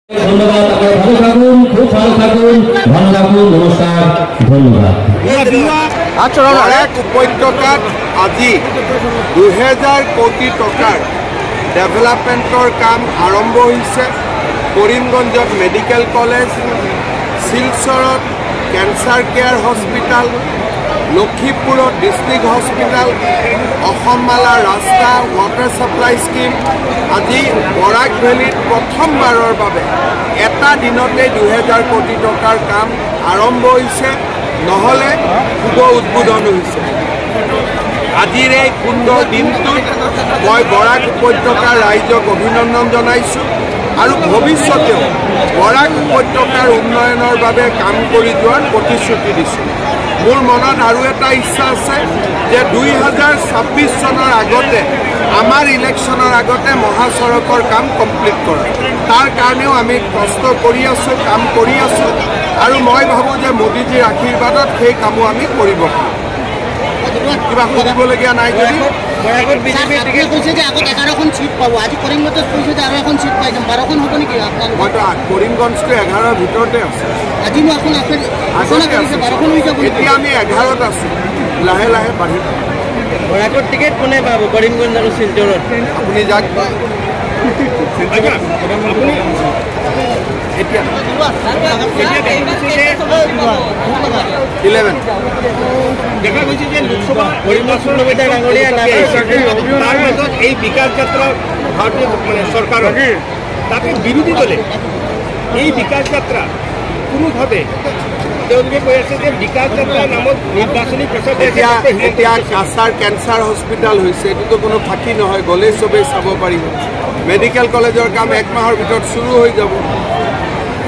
ধন্যবাদ। আপনারা ভালো থাকুন, খুব ভালো থাকুন, ভালো থাকুন। নমস্কার, ধন্যবাদ। বৰাক উপত্যকাত আজি 2000 কোটি টকাৰ ডেভেলপমেণ্টৰ কাম আৰম্ভ হৈছে। কৰিমগঞ্জত মেডিকেল কলেজ, শিলচৰত কেঞ্চাৰ কেয়াৰ হস্পিটেল, লখিমপুৰত ডিষ্ট্ৰিক্ট হস্পিটেল, অসমমালা ৰাস্তা, ৱাটাৰ ছাপ্লাই স্কিম। আজি বৰাক ভেলীত প্ৰথমবাৰৰ বাবে এটা দিনতে 2000 কোটি টকাৰ কাম আৰম্ভ হৈছে, নহ'লে শুভ উদ্বোধন হৈছে। আজিৰ এই সুন্দৰ দিনটোত মই বৰাক উপত্যকাৰ ৰাইজক অভিনন্দন জনাইছোঁ আৰু ভৱিষ্যতেও বৰাক উপত্যকাৰ উন্নয়নৰ বাবে কাম কৰি যোৱাৰ প্ৰতিশ্ৰুতি দিছোঁ। মোৰ মনত আৰু এটা ইচ্ছা আছে যে 2026 চনৰ আগতে, আমাৰ ইলেকশ্যনৰ আগতে মহাসড়কৰ কাম কমপ্লিট কৰা। তাৰ কাৰণেও আমি কষ্ট কৰি আছোঁ, কাম কৰি আছোঁ আৰু মই ভাবোঁ যে মোদীজীৰ আশীৰ্বাদত সেই কামো আমি কৰিব পাৰোঁ। কিবা সুধিবলগীয়া নাই যদি বৰাকত বিজেপি টিকেট কৈছে যে আগত 11খন সিট পাব, আজি কৰিমগঞ্জত কৈছে যে আৰু এখন সিট পাই যাম, 12খন হ'ব নেকি আপোনালোকৰ? মইতো কৰিমগঞ্জটো 11ৰ ভিতৰতে আছে। আজিনো এখন আছে 12খন হৈ যাব। এতিয়া আমি 11ত আছোঁ, লাহে লাহে বাঢ়ি বৰাকত টিকেট কোনে পাব কৰিমগঞ্জ আৰু শিলচৰত? আপুনি যাক এতিয়া 11 দেখা গৈছে যে লোকসভা নিৰ্বাচন তাৰ মাজত এই বিকাশ যাত্ৰা ভাৰতীয় চৰকাৰৰ, তাতে বিৰোধী দলে এই বিকাশ যাত্ৰা কোনোভাৱে তেওঁলোকে কৈ আছে যে বিকাশ যাত্ৰাৰ নামত নিৰ্বাচনী প্ৰচাৰ। এতিয়া কাছাৰ কেঞ্চাৰ হস্পিটেল হৈছে, এইটোতো কোনো ফাঁকি নহয়, গ'লেই চবেই চাব পাৰিব। মেডিকেল কলেজৰ কাম 1 মাহৰ ভিতৰত চুৰু হৈ যাব।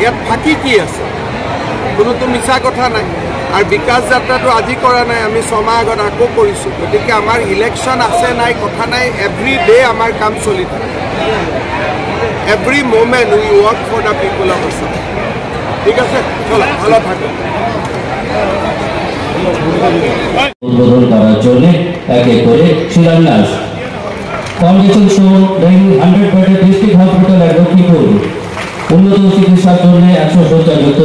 ইয়াত ফাঁকি কি আছে? কোনোতো মিছা কথা নাই। আৰু বিকাশ যাত্ৰাটো আজি কৰা নাই, আমি 6 মাহ আগত আকৌ কৰিছোঁ। গতিকে আমাৰ ইলেকশ্যন আছে নাই কথা নাই, এভৰি ডে আমাৰ কাম চলি থাকে। Every moment we work for the people of Assam. ঠিক আছে, চলো ভালো থাকুন। উদ্বোধন করার জন্য একে করে শিলান্যাস। Foundation show 100 bedded district hospital at Lakshmipur. উন্নত চিকিৎসার জন্য 100 শয্যাযুক্ত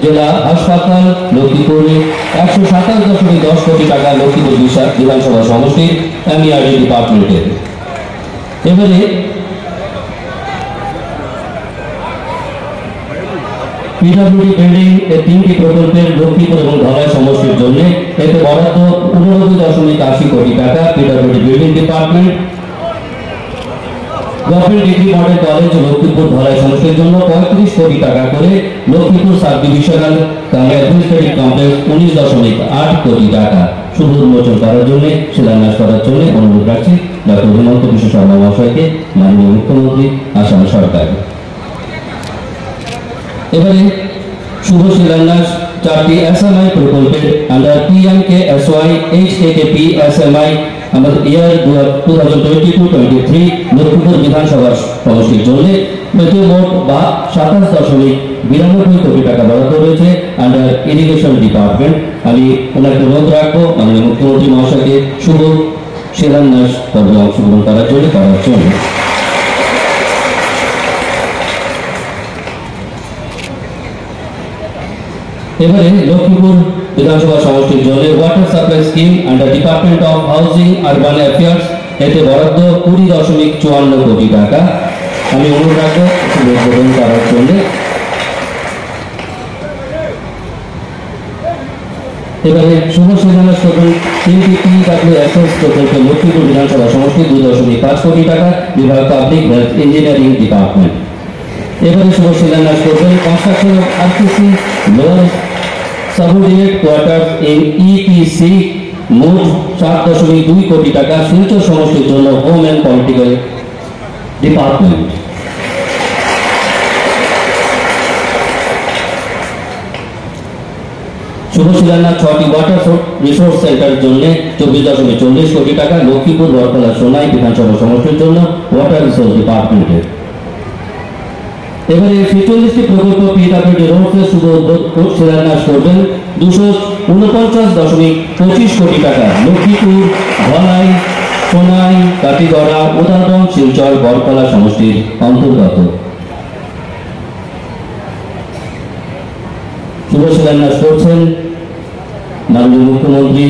জেলা হাসপাতাল লক্ষ্মীপুরে 127.10 কোটি টাকা লক্ষ্মীপুর বিধানসভা সমষ্টির এমইআরডি ডিপার্টমেন্টের। এবারে পিডব্লিউডি বিল্ডিং এর 3টি প্রকল্পের লক্ষ্মীপুর এবং ধলাই সমষ্টির জন্য এতে বরাদ্দ 89.80 কোটি টাকা। PWD building department. Government degree model college Lakshmipur Dhalai সমষ্টির জন্য 35 কোটি টাকা করে। Lakshmipur sub divisional administrative complex 19.8 crore টাকা। শুভ উন্মোচন করার জন্য, শিলান্যাস করার জন্য অনুরোধ রাখছি ডক্টর হিমন্ত বিশ্ব শর্মা মহাশয়কে, মাননীয় মুখ্যমন্ত্রী আসাম সরকার। এবারে শুভ শিলান্যাস 4টি এসএমআই প্রকল্পের আন্ডার PMKSY HKKP SMI আমাদের ইয়ার 2022-23 লক্ষ্মীপুর বিধানসভা সমষ্টির জন্য এতে মোট 27.92 কোটি টাকা বরাদ্দ রয়েছে আন্ডার ইরিগেশন ডিপার্টমেন্ট। আমি ওনাকে অনুরোধ রাখবো মাননীয় মুখ্যমন্ত্রী মহাশয়কে শুভ শিলান্যাস পর্বে অংশগ্রহণ করার জন্য। এবারে লক্ষ্মীপুর বিধানসভা সমষ্টির জন্য water supply scheme under department of housing urban affairs এতে বরাদ্দ 20.54 কোটি টাকা। আমি অনুরোধ রাখবো উদ্বোধন করার জন্য। এবারে শুভ শিলান্যাস করবেন 3টি PWSS প্রকল্পের লক্ষ্মীপুর বিধানসভা সমষ্টি 2.5 কোটি টাকা বিভাগ পাবলিক হেলথ ইঞ্জিনিয়ারিং ডিপার্টমেন্ট। এবারে শুভ শিলান্যাস করবেন construction of RCC lower subordinate quarter in EPC মোট 7.2 কোটি টাকা শিলচর সমষ্টির জন্য হোম অ্যান্ড পলিটিক্যাল ডিপার্টমেন্ট। শুভ শিলান্যাস 6টি ওয়াটার রিসোর্স সেন্টারের জন্য 24.40 কোটি টাকা লক্ষ্মীপুর বরতলা সোনাই বিধানসভা সমষ্টির জন্য ওয়াটার রিসোর্স ডিপার্টমেন্টের। এবারে 46টি প্রকল্প পিডব্লিউডি রোডসের শুভ শিলান্যাস করবেন 249.25 কোটি টাকা লক্ষ্মীপুর, ধলাই, সোনাই, কাটিগড়া, উদাহরণ, শিলচর, বরতলা সমষ্টির অন্তর্গত। শুভ শিলান্যাস করছেন মাননীয় মুখ্যমন্ত্রী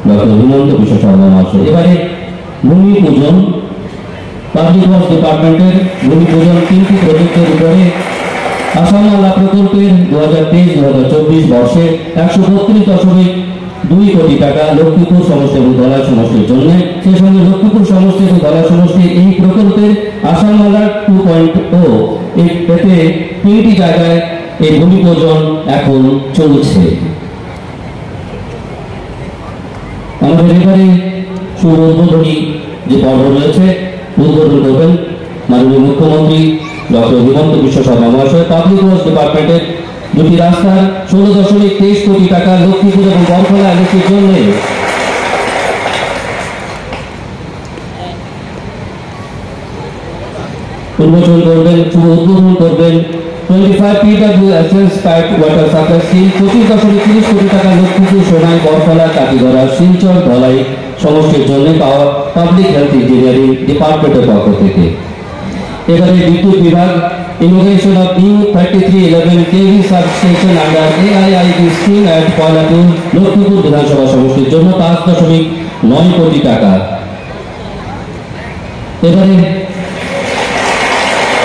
ডক্টর হিমন্ত বিশ্ব শর্মা মহাশয়। এবারে ভূমি পূজন, পাবলিক ওয়ার্কস ডিপার্টমেন্টের ভূমি পূজন 3টি প্রজেক্টের উপরে আসামমালা প্রকল্পের 2023-2024 বর্ষে 132.2 কোটি টাকা লক্ষ্মীপুর সমষ্টি এবং ধলাই সমষ্টির জন্য। সেই সঙ্গে লক্ষ্মীপুর সমষ্টি এবং ধলাই সমষ্টি এই প্রকল্পের আসামমালা 2.0 এতে 3টি জায়গায় এই ভূমি পূজন এখন চলছে। আমাদের এবারে শুভ উদ্বোধনী যে পর্ব রয়েছে, উদ্বোধন করবেন মাননীয় মুখ্যমন্ত্রী ডক্টর হিমন্ত বিশ্ব শর্মা মহাশয়। পাবলিক ওয়ার্কস ডিপার্টমেন্টের দুটি রাস্তার 16.23 কোটি টাকা লক্ষ্মীপুর এবং বরখলা এলাকার জন্য উন্মোচন করবেন, শুভ উদ্বোধন করবেন 25 PW essence pipe water supply scheme 25.30 কোটি টাকা লক্ষ্মীপুর, সোনাই, বরখলা, কাটিগড়া, শিলচর, ধলাই সমষ্টির জন্য পাওয়া পাবলিক হেলথ ইঞ্জিনিয়ারিং ডিপার্টমেন্টের পক্ষ থেকে। এবারে বিদ্যুৎ বিভাগ innovation of new 3311 kV substation under AIIB scheme at Pailapur Lakshmipur বিধানসভা সমষ্টির জন্য 5.9 কোটি টাকা। এবারে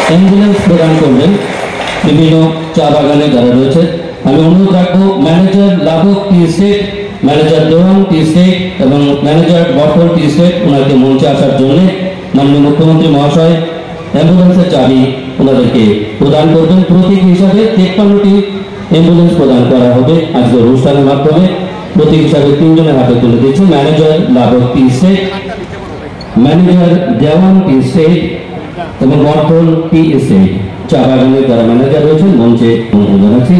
অ্যাম্বুলেন্স প্রদান করবেন বিভিন্ন চা বাগানে যারা রয়েছে। আমি অনুরোধ রাখবো ম্যানেজার লাভক টি স্টেট, ম্যানেজার দেওয়ান টি স্টেট এবং ম্যানেজার বটল টি স্টেট ওনাকে মঞ্চে আসার জন্য মাননীয় মুখ্যমন্ত্রী মহাশয় অ্যাম্বুলেন্সের চাবি ওনাদেরকে প্রদান করবেন। প্রতীক হিসাবে 53টি অ্যাম্বুলেন্স প্রদান করা হবে আজকের অনুষ্ঠানের মাধ্যমে। প্রতীক হিসাবে 3 জনের হাতে তুলে দিচ্ছে ম্যানেজার লাভক টি স্টেট, ম্যানেজার দেওয়ান টি স্টেট এবং বটল টি স্টেট। চা বাগানের যারা ম্যানেজার রয়েছেন মঞ্চে অনুরোধ জানাচ্ছি।